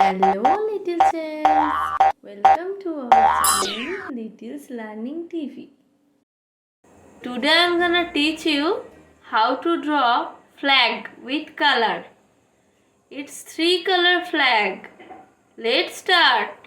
Hello little childs, welcome to our channel Little's Learning TV. Today I am gonna teach you how to draw flag with color. It's 3-color flag. Let's start.